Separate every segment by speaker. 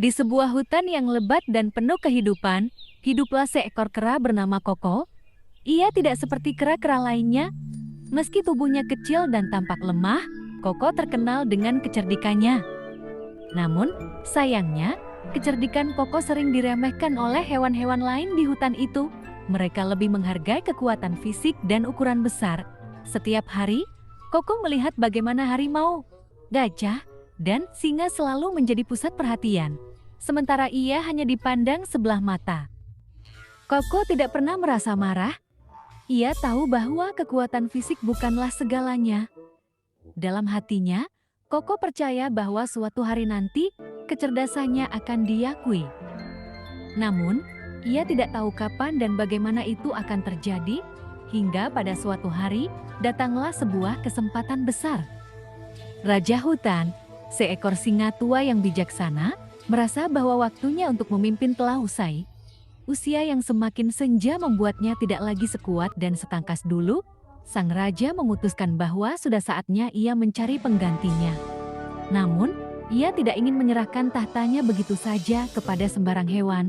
Speaker 1: Di sebuah hutan yang lebat dan penuh kehidupan, hiduplah seekor kera bernama Koko. Ia tidak seperti kera-kera lainnya. Meski tubuhnya kecil dan tampak lemah, Koko terkenal dengan kecerdikannya. Namun, sayangnya, kecerdikan Koko sering diremehkan oleh hewan-hewan lain di hutan itu. Mereka lebih menghargai kekuatan fisik dan ukuran besar. Setiap hari, Koko melihat bagaimana harimau, gajah, dan singa selalu menjadi pusat perhatian. Sementara ia hanya dipandang sebelah mata. Koko tidak pernah merasa marah. Ia tahu bahwa kekuatan fisik bukanlah segalanya. Dalam hatinya, Koko percaya bahwa suatu hari nanti kecerdasannya akan diakui. Namun, ia tidak tahu kapan dan bagaimana itu akan terjadi, hingga pada suatu hari datanglah sebuah kesempatan besar. Raja hutan, seekor singa tua yang bijaksana, merasa bahwa waktunya untuk memimpin telah usai. Usia yang semakin senja membuatnya tidak lagi sekuat dan setangkas dulu. Sang raja memutuskan bahwa sudah saatnya ia mencari penggantinya. Namun, ia tidak ingin menyerahkan tahtanya begitu saja kepada sembarang hewan.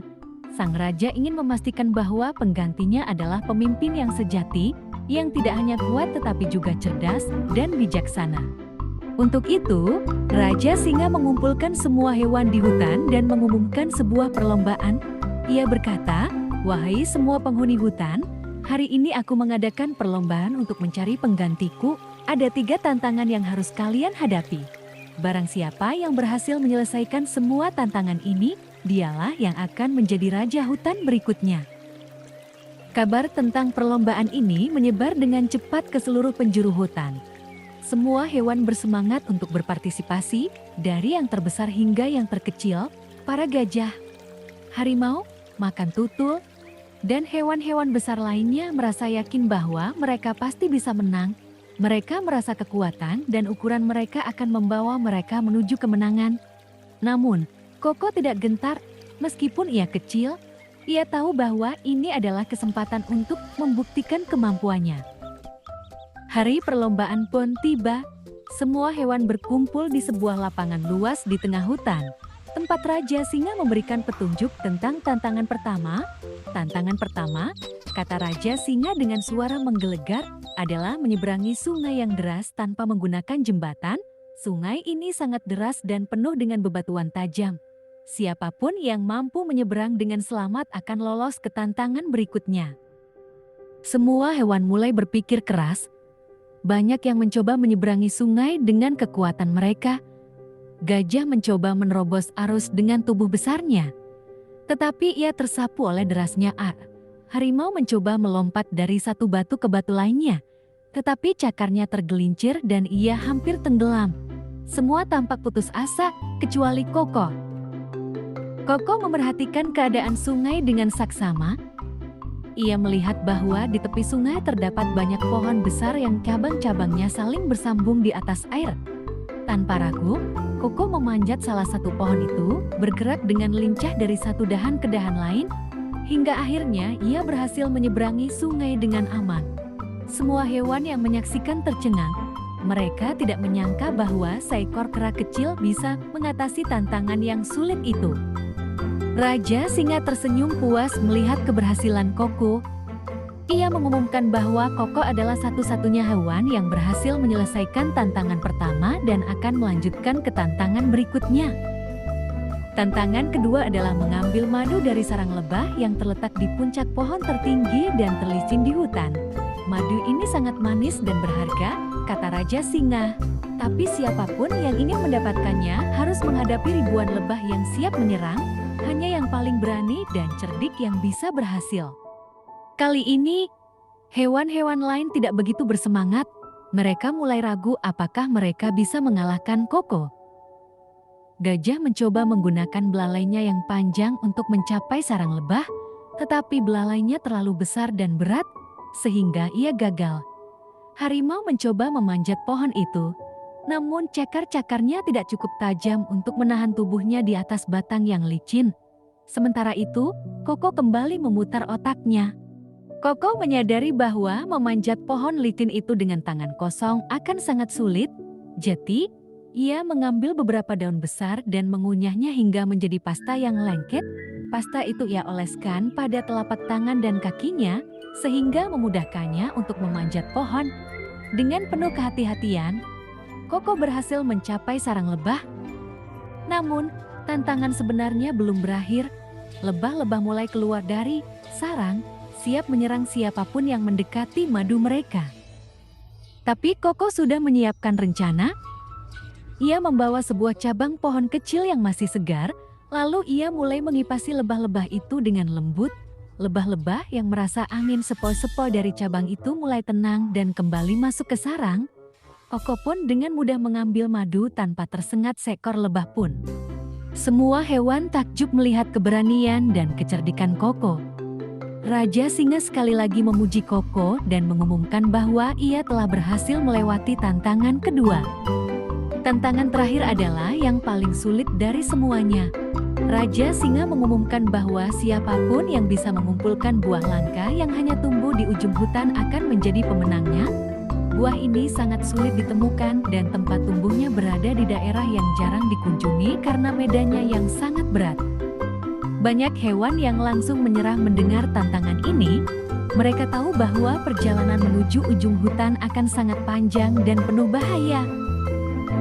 Speaker 1: Sang raja ingin memastikan bahwa penggantinya adalah pemimpin yang sejati, yang tidak hanya kuat tetapi juga cerdas dan bijaksana. Untuk itu, Raja Singa mengumpulkan semua hewan di hutan dan mengumumkan sebuah perlombaan. Ia berkata, "Wahai semua penghuni hutan, hari ini aku mengadakan perlombaan untuk mencari penggantiku. Ada 3 tantangan yang harus kalian hadapi. Barang siapa yang berhasil menyelesaikan semua tantangan ini, dialah yang akan menjadi raja hutan berikutnya." Kabar tentang perlombaan ini menyebar dengan cepat ke seluruh penjuru hutan. Semua hewan bersemangat untuk berpartisipasi, dari yang terbesar hingga yang terkecil, para gajah, harimau, macan tutul, dan hewan-hewan besar lainnya merasa yakin bahwa mereka pasti bisa menang. Mereka merasa kekuatan dan ukuran mereka akan membawa mereka menuju kemenangan. Namun, Koko tidak gentar, meskipun ia kecil, ia tahu bahwa ini adalah kesempatan untuk membuktikan kemampuannya. Hari perlombaan pun tiba. Semua hewan berkumpul di sebuah lapangan luas di tengah hutan. Tempat Raja Singa memberikan petunjuk tentang tantangan pertama. Tantangan pertama, kata Raja Singa dengan suara menggelegar, adalah menyeberangi sungai yang deras tanpa menggunakan jembatan. Sungai ini sangat deras dan penuh dengan bebatuan tajam. Siapapun yang mampu menyeberang dengan selamat akan lolos ke tantangan berikutnya. Semua hewan mulai berpikir keras. Banyak yang mencoba menyeberangi sungai dengan kekuatan mereka. Gajah mencoba menerobos arus dengan tubuh besarnya. Tetapi ia tersapu oleh derasnya arus. Harimau mencoba melompat dari satu batu ke batu lainnya. Tetapi cakarnya tergelincir dan ia hampir tenggelam. Semua tampak putus asa, kecuali Koko. Koko memerhatikan keadaan sungai dengan saksama. Ia melihat bahwa di tepi sungai terdapat banyak pohon besar yang cabang-cabangnya saling bersambung di atas air. Tanpa ragu, Koko memanjat salah satu pohon itu, bergerak dengan lincah dari satu dahan ke dahan lain, hingga akhirnya ia berhasil menyeberangi sungai dengan aman. Semua hewan yang menyaksikan tercengang. Mereka tidak menyangka bahwa seekor kera kecil bisa mengatasi tantangan yang sulit itu. Raja Singa tersenyum puas melihat keberhasilan Koko. Ia mengumumkan bahwa Koko adalah satu-satunya hewan yang berhasil menyelesaikan tantangan pertama dan akan melanjutkan ke tantangan berikutnya. Tantangan kedua adalah mengambil madu dari sarang lebah yang terletak di puncak pohon tertinggi dan terlicin di hutan. Madu ini sangat manis dan berharga, kata Raja Singa. Tapi siapapun yang ingin mendapatkannya harus menghadapi ribuan lebah yang siap menyerang. Hanya yang paling berani dan cerdik yang bisa berhasil. Kali ini, hewan-hewan lain tidak begitu bersemangat. Mereka mulai ragu apakah mereka bisa mengalahkan Koko. Gajah mencoba menggunakan belalainya yang panjang untuk mencapai sarang lebah, tetapi belalainya terlalu besar dan berat, sehingga ia gagal. Harimau mencoba memanjat pohon itu, namun cakar-cakarnya tidak cukup tajam untuk menahan tubuhnya di atas batang yang licin. Sementara itu, Koko kembali memutar otaknya. Koko menyadari bahwa memanjat pohon licin itu dengan tangan kosong akan sangat sulit. Jadi, Ia mengambil beberapa daun besar dan mengunyahnya hingga menjadi pasta yang lengket. Pasta itu ia oleskan pada telapak tangan dan kakinya, sehingga memudahkannya untuk memanjat pohon. Dengan penuh kehati-hatian, Koko berhasil mencapai sarang lebah. Namun, tantangan sebenarnya belum berakhir. Lebah-lebah mulai keluar dari sarang, siap menyerang siapapun yang mendekati madu mereka. Tapi Koko sudah menyiapkan rencana. Ia membawa sebuah cabang pohon kecil yang masih segar, lalu ia mulai mengipasi lebah-lebah itu dengan lembut. Lebah-lebah yang merasa angin sepoi-sepoi dari cabang itu mulai tenang dan kembali masuk ke sarang. Koko pun dengan mudah mengambil madu tanpa tersengat seekor lebah pun. Semua hewan takjub melihat keberanian dan kecerdikan Koko. Raja Singa sekali lagi memuji Koko dan mengumumkan bahwa ia telah berhasil melewati tantangan kedua. Tantangan terakhir adalah yang paling sulit dari semuanya. Raja Singa mengumumkan bahwa siapapun yang bisa mengumpulkan buah langka yang hanya tumbuh di ujung hutan akan menjadi pemenangnya. Buah ini sangat sulit ditemukan dan tempat tumbuhnya berada di daerah yang jarang dikunjungi karena medannya yang sangat berat. Banyak hewan yang langsung menyerah mendengar tantangan ini. Mereka tahu bahwa perjalanan menuju ujung hutan akan sangat panjang dan penuh bahaya.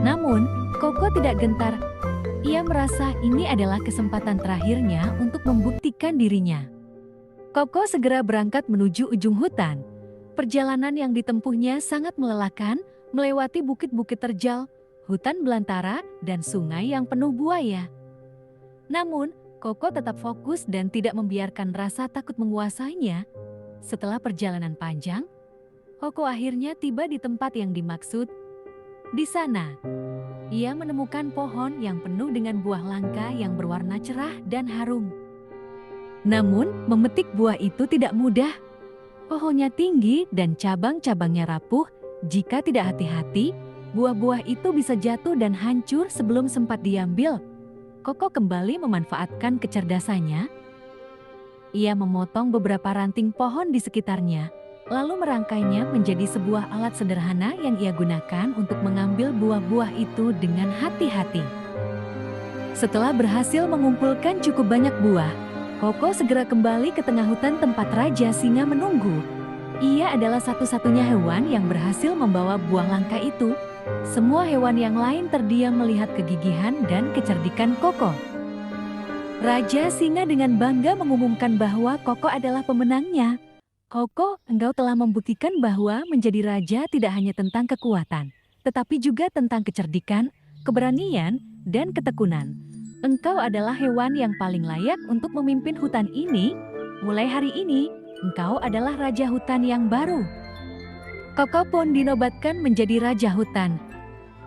Speaker 1: Namun, Koko tidak gentar. Ia merasa ini adalah kesempatan terakhirnya untuk membuktikan dirinya. Koko segera berangkat menuju ujung hutan. Perjalanan yang ditempuhnya sangat melelahkan, melewati bukit-bukit terjal, hutan belantara, dan sungai yang penuh buaya. Namun, Koko tetap fokus dan tidak membiarkan rasa takut menguasainya. Setelah perjalanan panjang, Koko akhirnya tiba di tempat yang dimaksud. Di sana, ia menemukan pohon yang penuh dengan buah langka yang berwarna cerah dan harum. Namun, memetik buah itu tidak mudah. Pohonnya tinggi dan cabang-cabangnya rapuh. Jika tidak hati-hati, buah-buah itu bisa jatuh dan hancur sebelum sempat diambil. Koko kembali memanfaatkan kecerdasannya. Ia memotong beberapa ranting pohon di sekitarnya, lalu merangkainya menjadi sebuah alat sederhana yang ia gunakan untuk mengambil buah-buah itu dengan hati-hati. Setelah berhasil mengumpulkan cukup banyak buah, Koko segera kembali ke tengah hutan tempat Raja Singa menunggu. Ia adalah satu-satunya hewan yang berhasil membawa buah langka itu. Semua hewan yang lain terdiam melihat kegigihan dan kecerdikan Koko. Raja Singa dengan bangga mengumumkan bahwa Koko adalah pemenangnya. Koko, engkau telah membuktikan bahwa menjadi raja tidak hanya tentang kekuatan, tetapi juga tentang kecerdikan, keberanian, dan ketekunan. Engkau adalah hewan yang paling layak untuk memimpin hutan ini. Mulai hari ini, engkau adalah raja hutan yang baru. Koko pun dinobatkan menjadi raja hutan.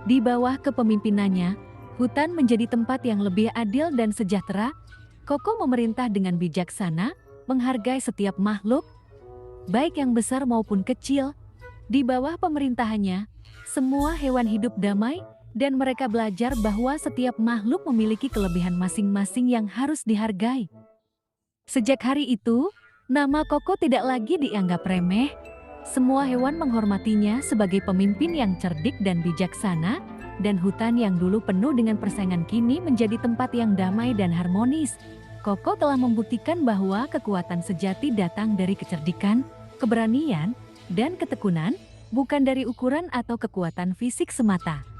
Speaker 1: Di bawah kepemimpinannya, hutan menjadi tempat yang lebih adil dan sejahtera. Koko memerintah dengan bijaksana, menghargai setiap makhluk, baik yang besar maupun kecil. Di bawah pemerintahannya, semua hewan hidup damai dan mereka belajar bahwa setiap makhluk memiliki kelebihan masing-masing yang harus dihargai. Sejak hari itu, nama Koko tidak lagi dianggap remeh. Semua hewan menghormatinya sebagai pemimpin yang cerdik dan bijaksana, dan hutan yang dulu penuh dengan persaingan kini menjadi tempat yang damai dan harmonis. Koko telah membuktikan bahwa kekuatan sejati datang dari kecerdikan, keberanian, dan ketekunan, bukan dari ukuran atau kekuatan fisik semata.